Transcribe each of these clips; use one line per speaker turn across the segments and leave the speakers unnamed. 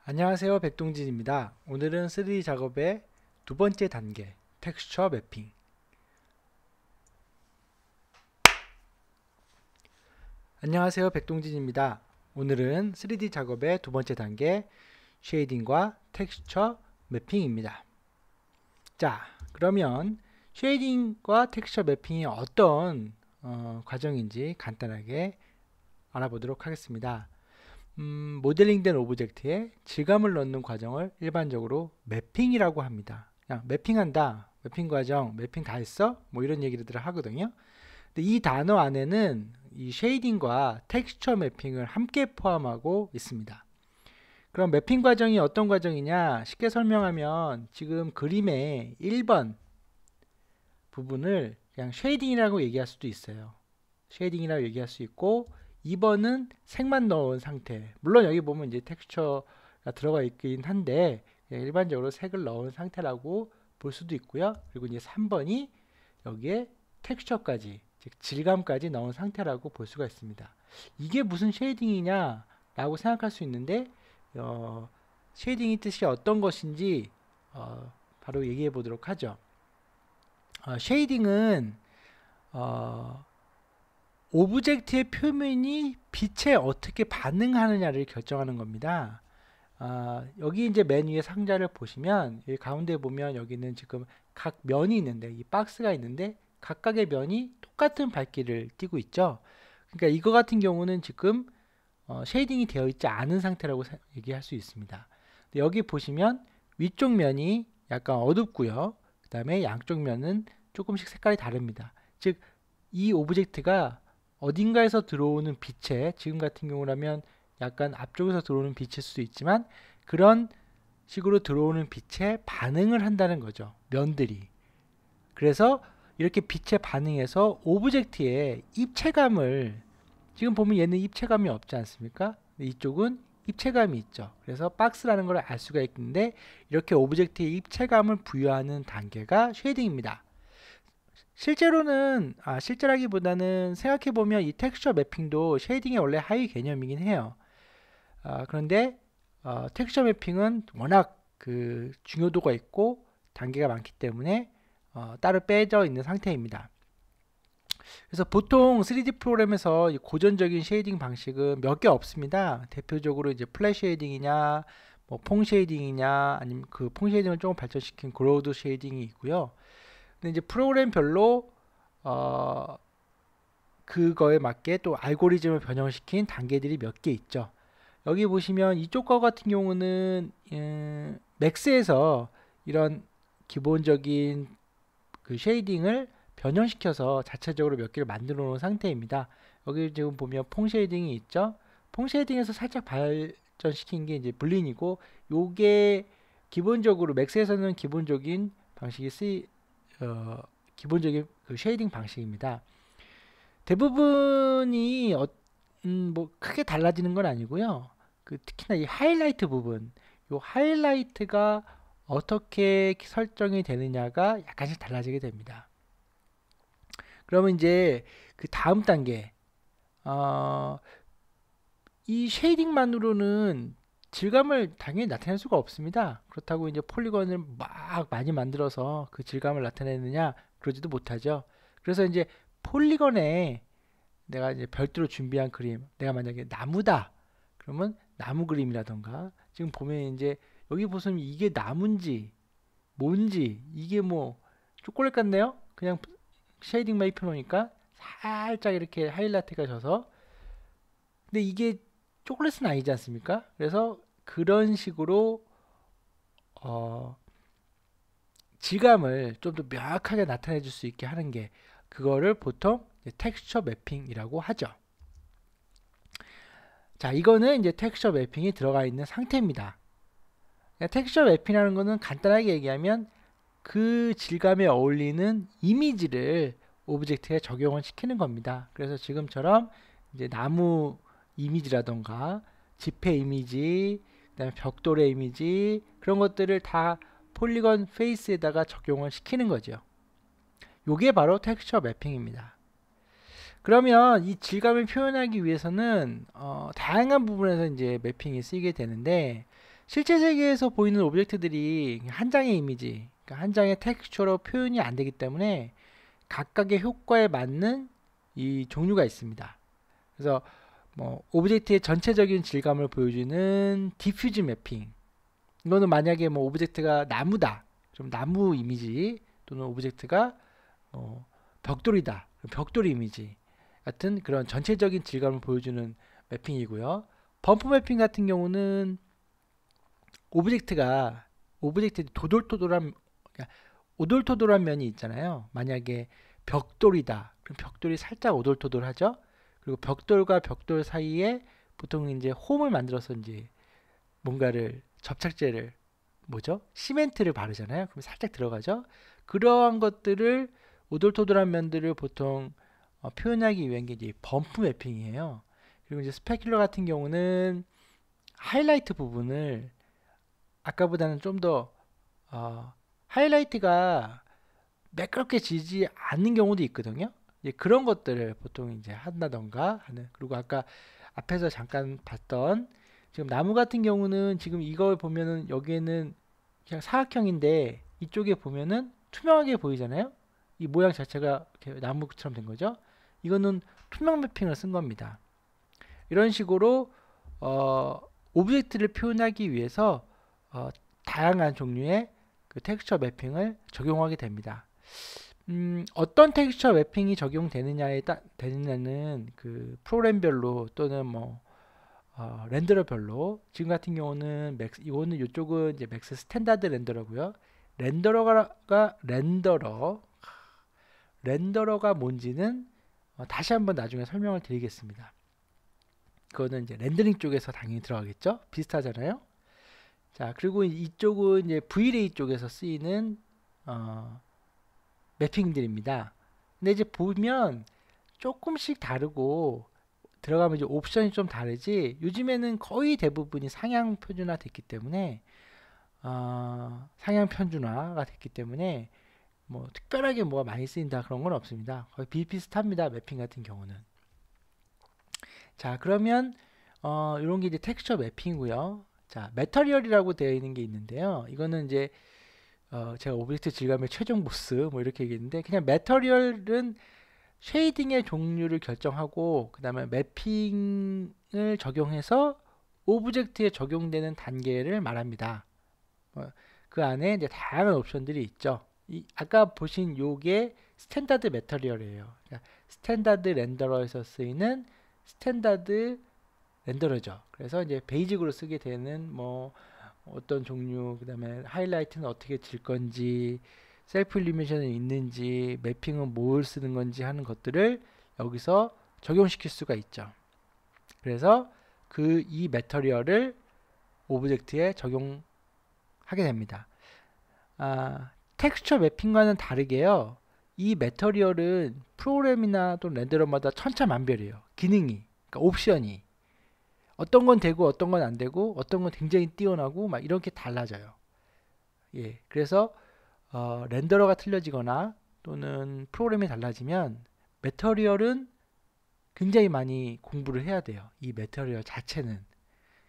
안녕하세요, 백동진입니다. 오늘은 3D 작업의 두 번째 단계, 텍스처 매핑. 안녕하세요, 백동진입니다. 오늘은 3D 작업의 두 번째 단계, 쉐이딩과 텍스처 매핑입니다. 자, 그러면 쉐이딩과 텍스처 매핑이 어떤 과정인지 간단하게 알아보도록 하겠습니다. 모델링된 오브젝트에 질감을 넣는 과정을 일반적으로 매핑이라고 합니다. 그냥 매핑한다, 매핑 과정, 매핑 다 했어? 뭐 이런 얘기들을 하거든요. 근데 이 단어 안에는 이 쉐이딩과 텍스처 매핑을 함께 포함하고 있습니다. 그럼 매핑 과정이 어떤 과정이냐? 쉽게 설명하면 지금 그림의 1번 부분을 그냥 쉐이딩이라고 얘기할 수도 있어요. 쉐이딩이라고 얘기할 수 있고 2번은 색만 넣은 상태. 물론 여기 보면 이제 텍스처가 들어가 있긴 한데 일반적으로 색을 넣은 상태라고 볼 수도 있고요. 그리고 이제 3번이 여기에 텍스처까지, 즉 질감까지 넣은 상태라고 볼 수가 있습니다. 이게 무슨 쉐이딩이냐 라고 생각할 수 있는데 쉐이딩의 뜻이 어떤 것인지 바로 얘기해 보도록 하죠. 쉐이딩은 오브젝트의 표면이 빛에 어떻게 반응하느냐를 결정하는 겁니다. 여기 이제 맨 위에 상자를 보시면 여기 가운데 보면 여기는 지금 각 면이 있는데 이 박스가 있는데 각각의 면이 똑같은 밝기를 띠고 있죠. 그러니까 이거 같은 경우는 지금 쉐이딩이 되어 있지 않은 상태라고 얘기할 수 있습니다. 여기 보시면 위쪽 면이 약간 어둡고요. 그 다음에 양쪽 면은 조금씩 색깔이 다릅니다. 즉 이 오브젝트가 어딘가에서 들어오는 빛에, 지금 같은 경우라면 약간 앞쪽에서 들어오는 빛일 수도 있지만 그런 식으로 들어오는 빛에 반응을 한다는 거죠. 면들이. 그래서 이렇게 빛에 반응해서 오브젝트의 입체감을, 지금 보면 얘는 입체감이 없지 않습니까? 이쪽은 입체감이 있죠. 그래서 박스라는 걸 알 수가 있는데 이렇게 오브젝트의 입체감을 부여하는 단계가 쉐이딩입니다. 실제로는 실제라기보다는 생각해보면 이 텍스처 매핑도 쉐이딩의 원래 하위 개념이긴 해요. 그런데 텍스처 매핑은 워낙 그 중요도가 있고 단계가 많기 때문에 따로 빼져 있는 상태입니다. 그래서 보통 3D 프로그램에서 이 고전적인 쉐이딩 방식은 몇 개 없습니다. 대표적으로 이제 플랫 쉐이딩이냐, 뭐 퐁 쉐이딩이냐, 아니면 그 퐁 쉐이딩을 조금 발전시킨 그로우드 쉐이딩이 있고요. 근데 이제 프로그램별로 그거에 맞게 또 알고리즘을 변형시킨 단계들이 몇 개 있죠. 여기 보시면 이쪽 거 같은 경우는 맥스에서 이런 기본적인 그 쉐이딩을 변형시켜서 자체적으로 몇 개를 만들어 놓은 상태입니다. 여기 지금 보면 퐁 쉐이딩이 있죠. 퐁 쉐이딩에서 살짝 발전시킨 게 이제 블린이고, 요게 기본적으로 맥스에서는 기본적인 방식이 기본적인 그 쉐이딩 방식입니다. 대부분이 뭐 크게 달라지는 건 아니고요. 그 특히나 이 하이라이트 부분, 요 하이라이트가 어떻게 설정이 되느냐가 약간씩 달라지게 됩니다. 그러면 이제 그 다음 단계, 이 쉐이딩만으로는 질감을 당연히 나타낼 수가 없습니다. 그렇다고 이제 폴리건을 막 많이 만들어서 그 질감을 나타내느냐, 그러지도 못하죠. 그래서 이제 폴리건에 내가 이제 별도로 준비한 그림, 내가 만약에 나무다 그러면 나무 그림이라던가, 지금 보면 이제 여기 보시면 이게 나무인지 뭔지, 이게 뭐 초콜릿 같네요. 그냥 쉐이딩만 입혀놓으니까 살짝 이렇게 하이라이트가 져서, 근데 이게 초콜릿은 아니지 않습니까? 그래서 그런 식으로 질감을 좀 더 명확하게 나타내 줄 수 있게 하는 게, 그거를 보통 텍스처 매핑이라고 하죠. 자, 이거는 이제 텍스처 매핑이 들어가 있는 상태입니다. 텍스처 매핑이라는 거는 간단하게 얘기하면 그 질감에 어울리는 이미지를 오브젝트에 적용을 시키는 겁니다. 그래서 지금처럼 이제 나무 이미지라던가 지폐 이미지, 그다음에 벽돌의 이미지, 그런 것들을 다 폴리건 페이스에다가 적용을 시키는 거죠. 요게 바로 텍스처 매핑입니다. 그러면 이 질감을 표현하기 위해서는 다양한 부분에서 이제 매핑이 쓰이게 되는데, 실제 세계에서 보이는 오브젝트들이 한 장의 이미지, 그러니까 한 장의 텍스처로 표현이 안 되기 때문에 각각의 효과에 맞는 이 종류가 있습니다. 그래서 뭐 오브젝트의 전체적인 질감을 보여주는 디퓨즈 매핑, 이거는 만약에 뭐 오브젝트가 나무다, 좀 나무 이미지, 또는 오브젝트가 벽돌이다, 벽돌 이미지 같은 그런 전체적인 질감을 보여주는 매핑이고요. 범프 매핑 같은 경우는 오브젝트의 오돌토돌한 면이 있잖아요. 만약에 벽돌이다, 그럼 벽돌이 살짝 오돌토돌하죠. 그리고 벽돌과 벽돌 사이에 보통 이제 홈을 만들어서 이제 뭔가를 접착제를 시멘트를 바르잖아요. 그럼 살짝 들어가죠. 그러한 것들을 오돌토돌한 면들을 보통 표현하기 위한 게 이제 범프 매핑이에요. 그리고 이제 스패큘러 같은 경우는 하이라이트 부분을 아까보다는 좀 더 하이라이트가 매끄럽게 지지 않는 경우도 있거든요. 이제 그런 것들을 보통 이제 한다던가 하는. 그리고 아까 앞에서 잠깐 봤던 지금 나무 같은 경우는 지금 이걸 보면은 여기에는 그냥 사각형인데 이쪽에 보면은 투명하게 보이잖아요. 이 모양 자체가 이렇게 나무처럼 된 거죠. 이거는 투명 매핑을 쓴 겁니다. 이런 식으로 오브젝트를 표현하기 위해서 다양한 종류의 그 텍스처 매핑을 적용하게 됩니다. 어떤 텍스처 매핑이 되느냐는 그 프로그램별로 또는 뭐 렌더러별로, 지금 같은 경우는 이쪽은 이제 맥스 스탠다드 렌더러고요. 렌더러가 뭔지는 다시 한번 나중에 설명을 드리겠습니다. 그거는 이제 렌더링 쪽에서 당연히 들어가겠죠. 비슷하잖아요. 자, 그리고 이쪽은 이제 VLA 쪽에서 쓰이는 매핑들입니다. 근데 이제 보면 조금씩 다르고 들어가면 이제 옵션이 좀 다르지, 요즘에는 거의 대부분이 상향 표준화 됐기 때문에 뭐 특별하게 뭐가 많이 쓰인다 그런 건 없습니다. 거의 비슷합니다. 매핑 같은 경우는. 자, 그러면 이런 게 이제 텍스처 매핑이고요. 자, 매터리얼이라고 되어 있는 게 있는데요. 이거는 이제 제가 오브젝트 질감의 최종 보스 뭐 이렇게 얘기했는데, 그냥 매터리얼은 쉐이딩의 종류를 결정하고 그 다음에 매핑을 적용해서 오브젝트에 적용되는 단계를 말합니다. 그 안에 이제 다양한 옵션들이 있죠. 아까 보신 요게 스탠다드 매터리얼이에요. 그러니까 스탠다드 렌더러에서 쓰이는 스탠다드 렌더러죠. 그래서 이제 베이직으로 쓰게 되는 뭐 어떤 종류, 그 다음에 하이라이트는 어떻게 질 건지, 셀프 일루미네이션은 있는지, 매핑은 뭘 쓰는 건지 하는 것들을 여기서 적용시킬 수가 있죠. 그래서 이 매터리얼을 오브젝트에 적용하게 됩니다. 텍스처 매핑과는 다르게요. 이 매터리얼은 프로그램이나 또 렌더러마다 천차만별이에요. 기능이, 그러니까 옵션이. 어떤 건 되고 어떤 건 안 되고 어떤 건 굉장히 뛰어나고 막 이렇게 달라져요. 예, 그래서 렌더러가 틀려지거나 또는 프로그램이 달라지면 매터리얼은 굉장히 많이 공부를 해야 돼요. 이 매터리얼 자체는.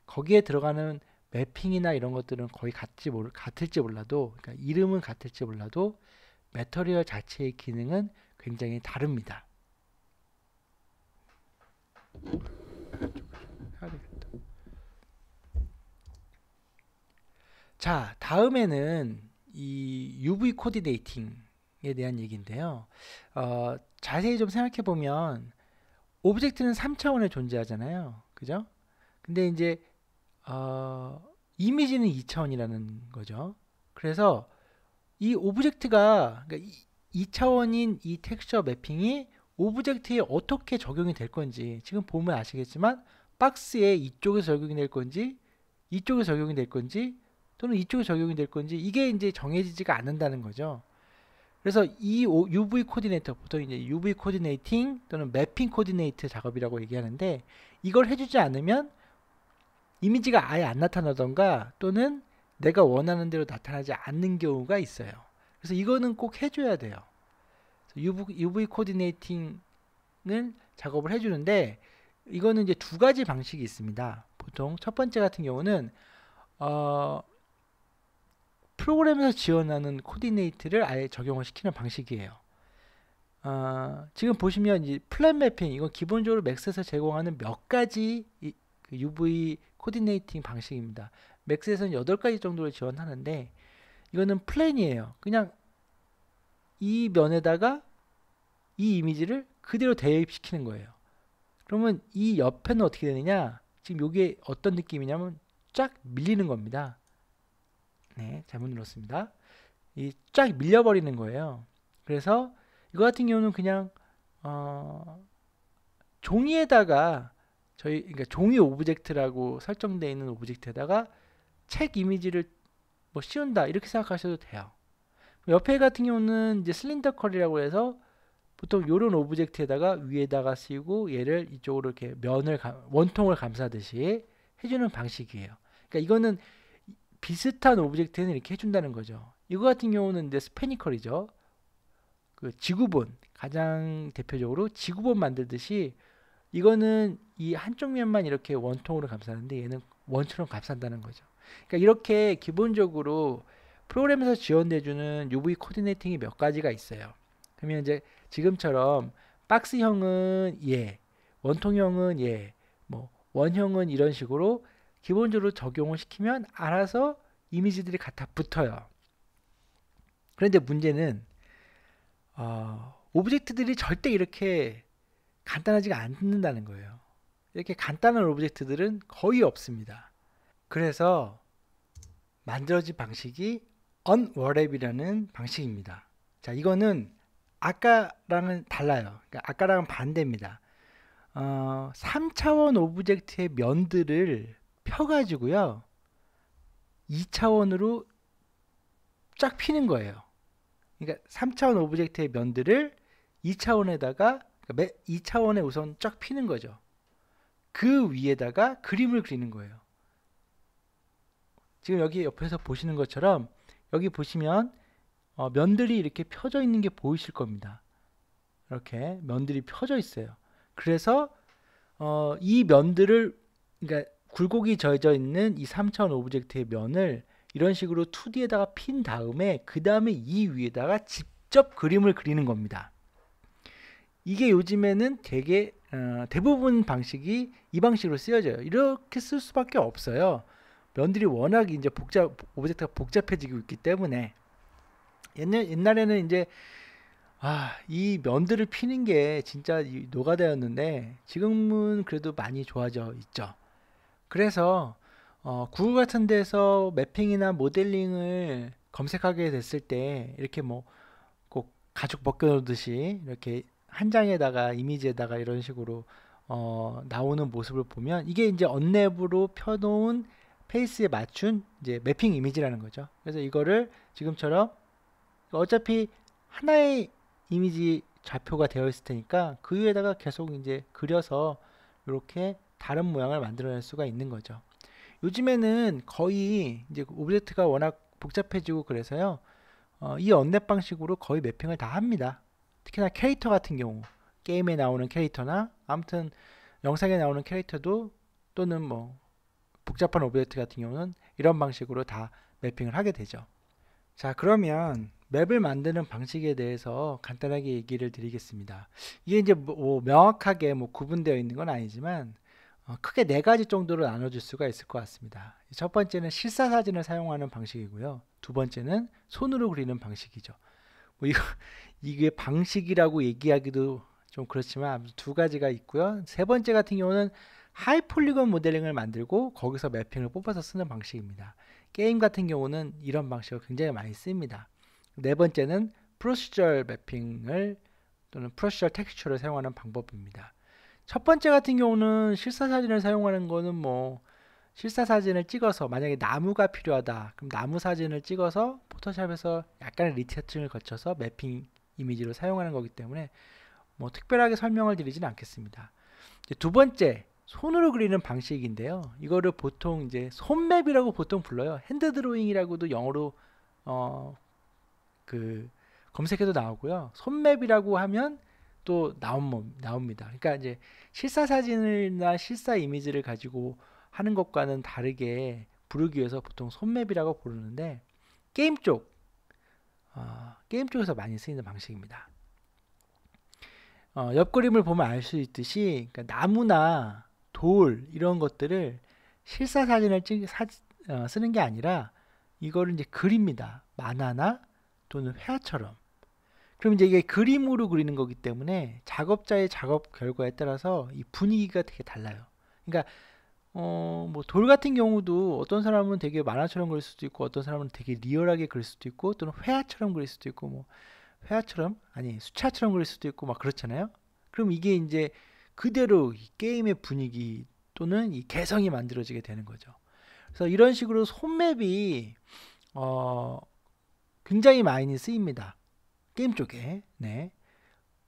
거기에 들어가는 매핑이나 이런 것들은 거의 같을지 몰라도, 그러니까 이름은 같을지 몰라도 매터리얼 자체의 기능은 굉장히 다릅니다. 자, 다음에는 이 UV 코디네이팅에 대한 얘기인데요. 자세히 좀 생각해 보면 오브젝트는 3차원에 존재하잖아요. 그죠? 근데 이제 이미지는 2차원이라는 거죠. 그래서 이 오브젝트가, 그러니까 2차원인 이 텍스처 매핑이 오브젝트에 어떻게 적용이 될 건지, 지금 보면 아시겠지만 박스에 이쪽에서 적용이 될 건지, 이쪽에서 적용이 될 건지, 또는 이쪽에 적용이 될 건지, 이게 이제 정해지지가 않는다는 거죠. 그래서 이 UV 코디네이터, 보통 이제 UV 코디네이팅 또는 매핑 코디네이트 작업이라고 얘기하는데, 이걸 해주지 않으면 이미지가 아예 안 나타나던가 또는 내가 원하는 대로 나타나지 않는 경우가 있어요. 그래서 이거는 꼭 해줘야 돼요. UV 코디네이팅을 작업을 해주는데, 이거는 이제 두 가지 방식이 있습니다. 보통 첫 번째 같은 경우는 어, 프로그램에서 지원하는 코디네이트를 아예 적용을 시키는 방식이에요. 지금 보시면 이 플랫 매핑, 이건 기본적으로 맥스에서 제공하는 몇 가지 그 UV 코디네이팅 방식입니다. 맥스에서는 8가지 정도를 지원하는데 이거는 플랜이에요. 그냥 이 면에다가 이 이미지를 그대로 대입시키는 거예요. 그러면 이 옆에는 어떻게 되느냐? 지금 이게 어떤 느낌이냐면 쫙 밀리는 겁니다. 네, 잘못 눌렀습니다. 이 쫙 밀려버리는 거예요. 그래서 이거 같은 경우는 그냥 종이에다가 그러니까 종이 오브젝트라고 설정되어 있는 오브젝트에다가 책 이미지를 뭐 씌운다 이렇게 생각하셔도 돼요. 옆에 같은 경우는 이제 슬린더 컬이라고 해서 보통 이런 오브젝트에다가 위에다가 씌우고 얘를 이쪽으로 이렇게 원통을 감싸듯이 해주는 방식이에요. 그러니까 이거는 비슷한 오브젝트는 이렇게 해준다는 거죠. 이거 같은 경우는 이제 스페니컬이죠. 그 지구본, 가장 대표적으로 지구본 만들듯이 이거는 이 한쪽 면만 이렇게 원통으로 감싸는데 얘는 원처럼 감싼다는 거죠. 그러니까 이렇게 기본적으로 프로그램에서 지원해주는 UV 코디네이팅이 몇 가지가 있어요. 그러면 이제 지금처럼 박스형은 얘, 원통형은 얘, 뭐 원형은 이런 식으로 기본적으로 적용을 시키면 알아서 이미지들이 갖다 붙어요. 그런데 문제는 오브젝트들이 절대 이렇게 간단하지가 않는다는 거예요. 이렇게 간단한 오브젝트들은 거의 없습니다. 그래서 만들어진 방식이 언워랩이라는 방식입니다. 자, 이거는 아까랑은 달라요. 그러니까 아까랑은 반대입니다. 3차원 오브젝트의 면들을 펴가지고요 2차원으로 쫙 피는 거예요. 그러니까 3차원 오브젝트의 면들을 2차원에다가 2차원에 우선 쫙 피는 거죠. 그 위에다가 그림을 그리는 거예요. 지금 여기 옆에서 보시는 것처럼 여기 보시면 면들이 이렇게 펴져 있는 게 보이실 겁니다. 이렇게 면들이 펴져 있어요. 그래서 이 면들을 그러니까 굴곡이 져져 있는 이 3차원 오브젝트의 면을 이런 식으로 2D에다가 핀 다음에 그 다음에 이 위에다가 직접 그림을 그리는 겁니다. 이게 요즘에는 되게 대부분 방식이 이 방식으로 쓰여져요. 이렇게 쓸 수밖에 없어요. 면들이 워낙 이제 오브젝트가 복잡해지고 있기 때문에 옛날에는 이제 이 면들을 피는 게 진짜 노가다였는데 지금은 그래도 많이 좋아져 있죠. 그래서 구글 같은 데서 매핑이나 모델링을 검색하게 됐을 때 이렇게 뭐 꼭 가죽 벗겨놓듯이 이렇게 한 장에다가 이미지에다가 이런 식으로 나오는 모습을 보면 이게 이제 언랩으로 펴놓은 페이스에 맞춘 이제 매핑 이미지라는 거죠. 그래서 이거를 지금처럼 어차피 하나의 이미지 좌표가 되어 있을 테니까 그 위에다가 계속 이제 그려서 이렇게 다른 모양을 만들어낼 수가 있는 거죠. 요즘에는 거의 이제 오브젝트가 워낙 복잡해지고 그래서요. 이 언랩 방식으로 거의 매핑을 다 합니다. 특히나 캐릭터 같은 경우 게임에 나오는 캐릭터나 아무튼 영상에 나오는 캐릭터도 또는 뭐 복잡한 오브젝트 같은 경우는 이런 방식으로 다 매핑을 하게 되죠. 자, 그러면 맵을 만드는 방식에 대해서 간단하게 얘기를 드리겠습니다. 이게 이제 뭐 명확하게 뭐 구분되어 있는 건 아니지만 크게 4가지 정도로 나눠줄 수가 있을 것 같습니다. 첫 번째는 실사 사진을 사용하는 방식이고요. 두 번째는 손으로 그리는 방식이죠. 뭐 이게 방식이라고 얘기하기도 좀 그렇지만 두 가지가 있고요. 세 번째 같은 경우는 하이 폴리건 모델링을 만들고 거기서 매핑을 뽑아서 쓰는 방식입니다. 게임 같은 경우는 이런 방식을 굉장히 많이 씁니다. 네 번째는 프로시저럴 매핑을 또는 프로시저럴 텍스처를 사용하는 방법입니다. 첫 번째 같은 경우는 실사 사진을 사용하는 거는 뭐 실사 사진을 찍어서 만약에 나무가 필요하다 그럼 나무 사진을 찍어서 포토샵에서 약간의 리터칭을 거쳐서 매핑 이미지로 사용하는 거기 때문에 뭐 특별하게 설명을 드리지는 않겠습니다. 두 번째 손으로 그리는 방식인데요. 이거를 보통 이제 손맵이라고 보통 불러요. 핸드 드로잉이라고도 영어로 검색해도 나오고요. 손맵이라고 하면 또 나옵니다. 그러니까 이제 실사 사진이나 실사 이미지를 가지고 하는 것과는 다르게 부르기 위해서 보통 손맵이라고 부르는데 게임 쪽에서 많이 쓰이는 방식입니다. 옆 그림을 보면 알 수 있듯이 그러니까 나무나 돌 이런 것들을 실사 사진을 쓰는 게 아니라 이거를 이제 그립니다. 만화나 또는 회화처럼. 그럼 이제 이게 그림으로 그리는 거기 때문에 작업자의 작업 결과에 따라서 이 분위기가 되게 달라요. 그러니까 뭐 돌 같은 경우도 어떤 사람은 되게 만화처럼 그릴 수도 있고 어떤 사람은 되게 리얼하게 그릴 수도 있고 또는 회화처럼 그릴 수도 있고 뭐 회화처럼 아니 수차처럼 그릴 수도 있고 막 그렇잖아요. 그럼 이게 이제 그대로 이 게임의 분위기 또는 이 개성이 만들어지게 되는 거죠. 그래서 이런 식으로 손맵이 굉장히 많이 쓰입니다. 게임 쪽에. 네.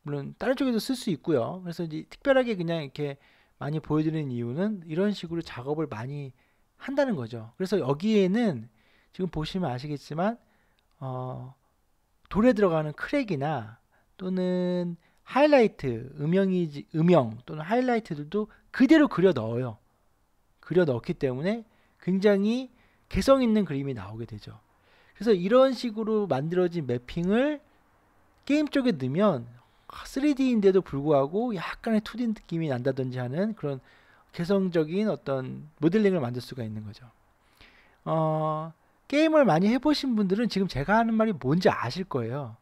물론 다른 쪽에도 쓸 수 있고요. 그래서 이제 특별하게 그냥 이렇게 많이 보여드리는 이유는 이런 식으로 작업을 많이 한다는 거죠. 그래서 여기에는 지금 보시면 아시겠지만 돌에 들어가는 크랙이나 또는 하이라이트, 음영 또는 하이라이트들도 그대로 그려 넣어요. 그려 넣기 때문에 굉장히 개성 있는 그림이 나오게 되죠. 그래서 이런 식으로 만들어진 매핑을 게임 쪽에 넣으면 3D인데도 불구하고 약간의 2D 느낌이 난다든지 하는 그런 개성적인 어떤 모델링을 만들 수가 있는 거죠. 게임을 많이 해보신 분들은 지금 제가 하는 말이 뭔지 아실 거예요.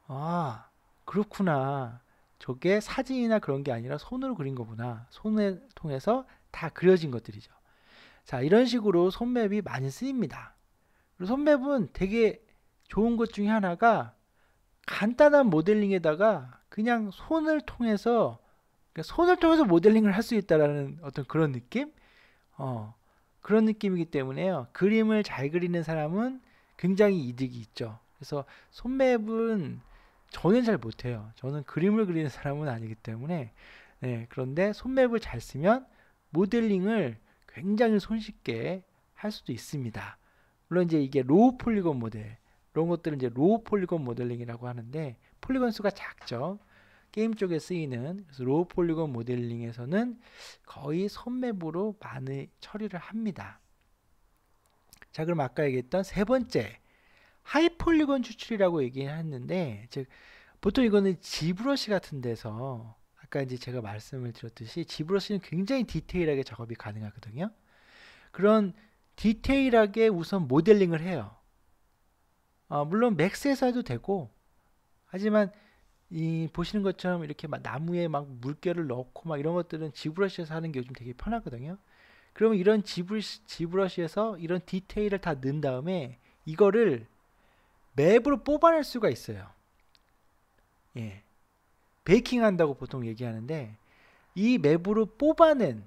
아, 그렇구나. 저게 사진이나 그런 게 아니라 손으로 그린 거구나. 손을 통해서 다 그려진 것들이죠. 자, 이런 식으로 손맵이 많이 쓰입니다. 그리고 손맵은 되게 좋은 것 중에 하나가 간단한 모델링에다가 그냥 손을 통해서 모델링을 할 수 있다라는 어떤 그런 느낌? 그런 느낌이기 때문에요. 그림을 잘 그리는 사람은 굉장히 이득이 있죠. 그래서 손맵은 저는 잘 못해요. 저는 그림을 그리는 사람은 아니기 때문에 네, 그런데 손맵을 잘 쓰면 모델링을 굉장히 손쉽게 할 수도 있습니다. 물론 이제 이게 로우 폴리곤 모델 이런 것들은 이제 로우 폴리곤 모델링이라고 하는데 폴리곤 수가 작죠. 게임 쪽에 쓰이는 그래서 로우 폴리곤 모델링에서는 거의 손맵으로 많이 처리를 합니다. 자, 그럼 아까 얘기했던 세 번째 하이 폴리곤 추출이라고 얘기했는데 즉 보통 이거는 지브러시 같은 데서 아까 이제 제가 말씀을 드렸듯이 지브러시는 굉장히 디테일하게 작업이 가능하거든요. 그런 디테일하게 우선 모델링을 해요. 물론 맥스에서 해도 되고 하지만 이 보시는 것처럼 이렇게 막 나무에 막 물결을 넣고 막 이런 것들은 지브러시에서 하는 게 요즘 되게 편하거든요. 그러면 이런 지브러시에서 이런 디테일을 다 넣은 다음에 이거를 맵으로 뽑아낼 수가 있어요. 예. 베이킹 한다고 보통 얘기하는데 이 맵으로 뽑아낸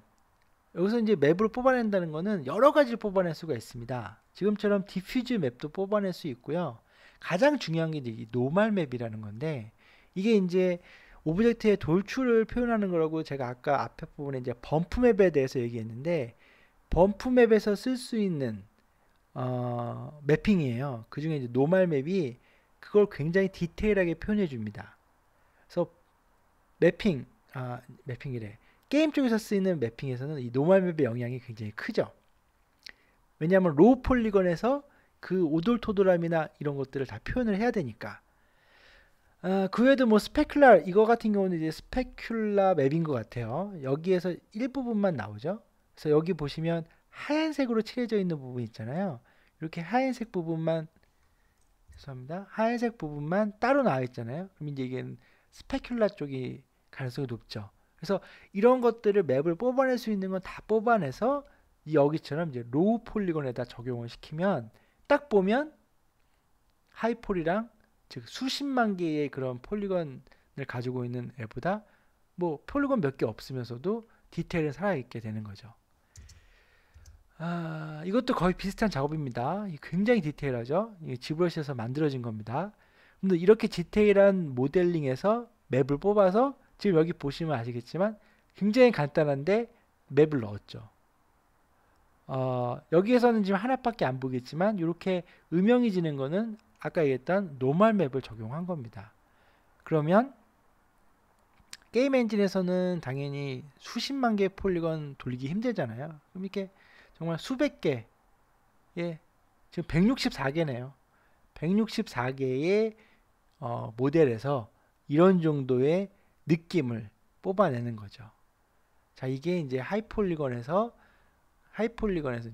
여기서 이제 맵으로 뽑아낸다는 거는 여러 가지를 뽑아낼 수가 있습니다. 지금처럼 디퓨즈 맵도 뽑아낼 수 있고요. 가장 중요한 게 이 노멀 맵이라는 건데 이게 이제 오브젝트의 돌출을 표현하는 거라고 제가 아까 앞에 부분에 이제 범프 맵에 대해서 얘기했는데 범프 맵에서 쓸 수 있는 매핑이에요. 그 중에 이제 노멀 맵이 그걸 굉장히 디테일하게 표현해 줍니다. 그래서 매핑이래. 게임 쪽에서 쓰이는 매핑에서는 이 노멀 맵의 영향이 굉장히 크죠. 왜냐하면 로우 폴리건에서 그 오돌토돌함이나 이런 것들을 다 표현을 해야 되니까. 그 외에도 뭐 스페큘라 이거 같은 경우는 이제 스페큘라 맵인 것 같아요. 여기에서 일부분만 나오죠. 그래서 여기 보시면 하얀색으로 칠해져 있는 부분 있잖아요. 이렇게 하얀색 부분만 죄송합니다. 하얀색 부분만 따로 나와 있잖아요. 그럼 이제 이게 스페큘라 쪽이 가능성이 높죠. 그래서 이런 것들을 맵을 뽑아낼 수 있는 건 다 뽑아내서 여기처럼 이제 로우 폴리곤에다 적용을 시키면 딱 보면 하이폴이랑 즉 수십만 개의 그런 폴리건을 가지고 있는 앱보다 뭐 폴리건 몇 개 없으면서도 디테일은 살아있게 되는 거죠. 이것도 거의 비슷한 작업입니다. 굉장히 디테일하죠. 지브러시에서 만들어진 겁니다. 근데 이렇게 디테일한 모델링에서 맵을 뽑아서 지금 여기 보시면 아시겠지만 굉장히 간단한데 맵을 넣었죠. 여기에서는 지금 하나밖에 안 보겠지만 이렇게 음영이 지는 거는 아까 얘기했던 노멀 맵을 적용한 겁니다. 그러면 게임 엔진에서는 당연히 수십만 개의 폴리건 돌리기 힘들잖아요. 그럼 이렇게 정말 수백 개 예, 지금 164개네요. 164개의 모델에서 이런 정도의 느낌을 뽑아내는 거죠. 자, 이게 이제 하이폴리건에서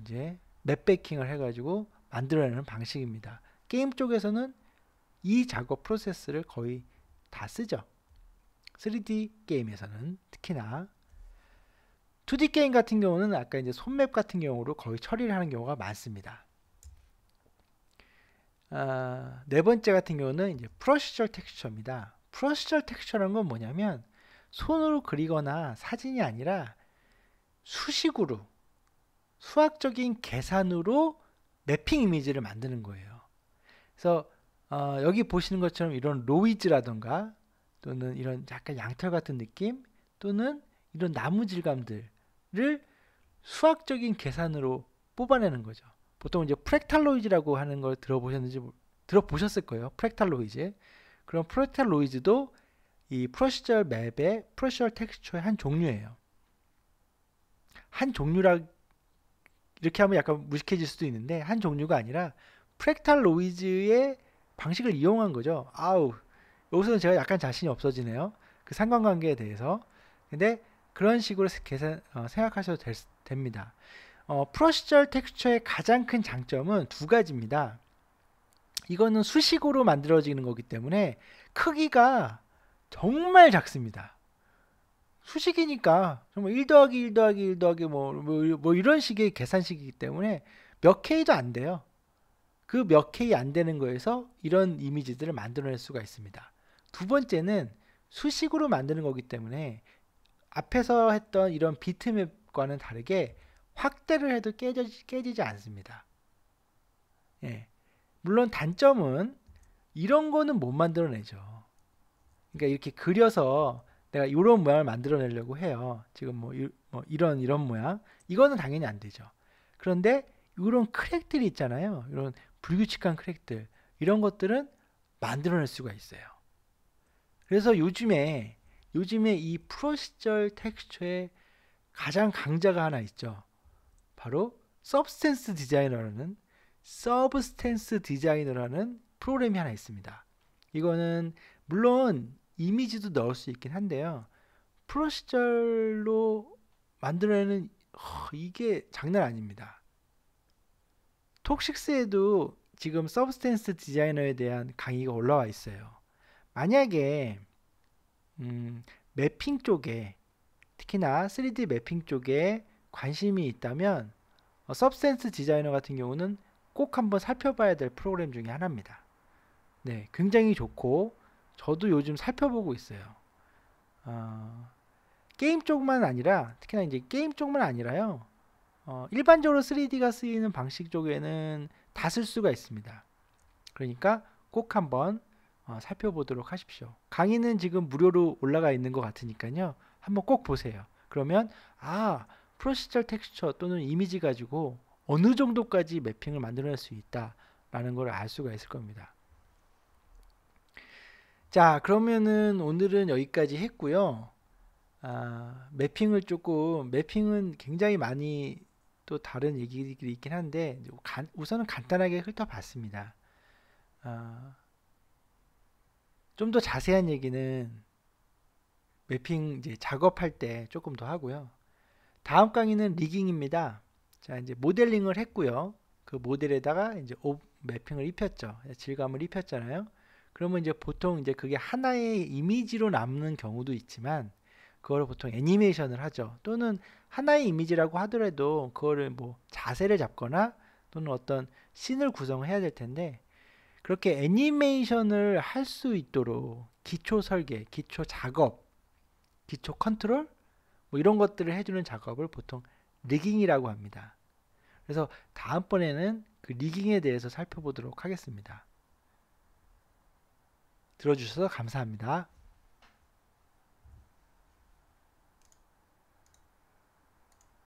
이제 맵베이킹을 해가지고 만들어내는 방식입니다. 게임 쪽에서는 이 작업 프로세스를 거의 다 쓰죠. 3D 게임에서는 특히나. 2D 게임 같은 경우는 아까 이제 손맵 같은 경우로 거의 처리를 하는 경우가 많습니다. 네 번째 같은 경우는 이제 프로시저럴 텍스처입니다. 프로시저럴 텍스처라는 건 뭐냐면 손으로 그리거나 사진이 아니라 수식으로 수학적인 계산으로 매핑 이미지를 만드는 거예요. 그래서 여기 보시는 것처럼 이런 로이즈라던가 또는 이런 약간 양털 같은 느낌 또는 이런 나무 질감들을 수학적인 계산으로 뽑아내는 거죠. 보통 이제 프랙탈 노이즈라고 하는 걸 들어보셨을 거예요. 프랙탈 노이즈. 그럼 프랙탈 노이즈도 이 프로시저럴 맵의 프로시저럴 텍스처의 한 종류예요. 한 종류라 이렇게 하면 약간 무식해질 수도 있는데 한 종류가 아니라 프랙탈 노이즈의 방식을 이용한 거죠. 아우, 여기서는 제가 약간 자신이 없어지네요. 그 상관관계에 대해서. 근데 그런 식으로 생각하셔도 됩니다. 프로시저럴 텍스처의 가장 큰 장점은 두 가지입니다. 이거는 수식으로 만들어지는 거기 때문에 크기가 정말 작습니다. 수식이니까 정말 1 더하기 1 더하기 1 더하기 뭐 이런 식의 계산식이기 때문에 몇 K도 안 돼요. 그 몇 K 안 되는 거에서 이런 이미지들을 만들어낼 수가 있습니다. 두 번째는 수식으로 만드는 거기 때문에 앞에서 했던 이런 비트맵과는 다르게 확대를 해도 깨지지 않습니다. 예. 물론 단점은 이런 거는 못 만들어내죠. 그러니까 이렇게 그려서 내가 이런 모양을 만들어내려고 해요. 지금 뭐 이런 모양. 이거는 당연히 안 되죠. 그런데 이런 크랙들이 있잖아요. 이런 불규칙한 크랙들. 이런 것들은 만들어낼 수가 있어요. 그래서 요즘에 이 프로시저럴 텍스처의 가장 강자가 하나 있죠. 바로 서브스탠스 디자이너라는 프로그램이 하나 있습니다. 이거는 물론 이미지도 넣을 수 있긴 한데요. 프로시저럴로 만들어내는 이게 장난 아닙니다. 톡6에도 지금 서브스탠스 디자이너에 대한 강의가 올라와 있어요. 만약에 매핑 쪽에 특히나 3D 매핑 쪽에 관심이 있다면 서브스탠스 디자이너 같은 경우는 꼭 한번 살펴봐야 될 프로그램 중에 하나입니다. 네, 굉장히 좋고 저도 요즘 살펴보고 있어요. 게임 쪽만 아니라 특히나 이제 게임 쪽만 아니라요. 일반적으로 3D가 쓰이는 방식 쪽에는 다 쓸 수가 있습니다. 그러니까 꼭 한번 살펴보도록 하십시오. 강의는 지금 무료로 올라가 있는 것 같으니까요. 한번 꼭 보세요. 그러면 프로시저럴 텍스처 또는 이미지 가지고 어느 정도까지 매핑을 만들어낼 수 있다라는 걸 알 수가 있을 겁니다. 자, 그러면은 오늘은 여기까지 했고요. 매핑은 굉장히 많이 또 다른 얘기들이 있긴 한데 우선은 간단하게 훑어봤습니다. 좀 더 자세한 얘기는 매핑 이제 작업할 때 조금 더 하고요. 다음 강의는 리깅입니다. 자, 이제 모델링을 했고요. 그 모델에다가 이제 매핑을 입혔죠. 질감을 입혔잖아요. 그러면 이제 보통 이제 그게 하나의 이미지로 남는 경우도 있지만 그거를 보통 애니메이션을 하죠. 또는 하나의 이미지라고 하더라도 그거를 뭐 자세를 잡거나 또는 어떤 씬을 구성해야 될 텐데 그렇게 애니메이션을 할 수 있도록 기초 설계, 기초 작업, 기초 컨트롤 뭐 이런 것들을 해주는 작업을 보통 리깅이라고 합니다. 그래서 다음번에는 그 리깅에 대해서 살펴보도록 하겠습니다. 들어주셔서 감사합니다.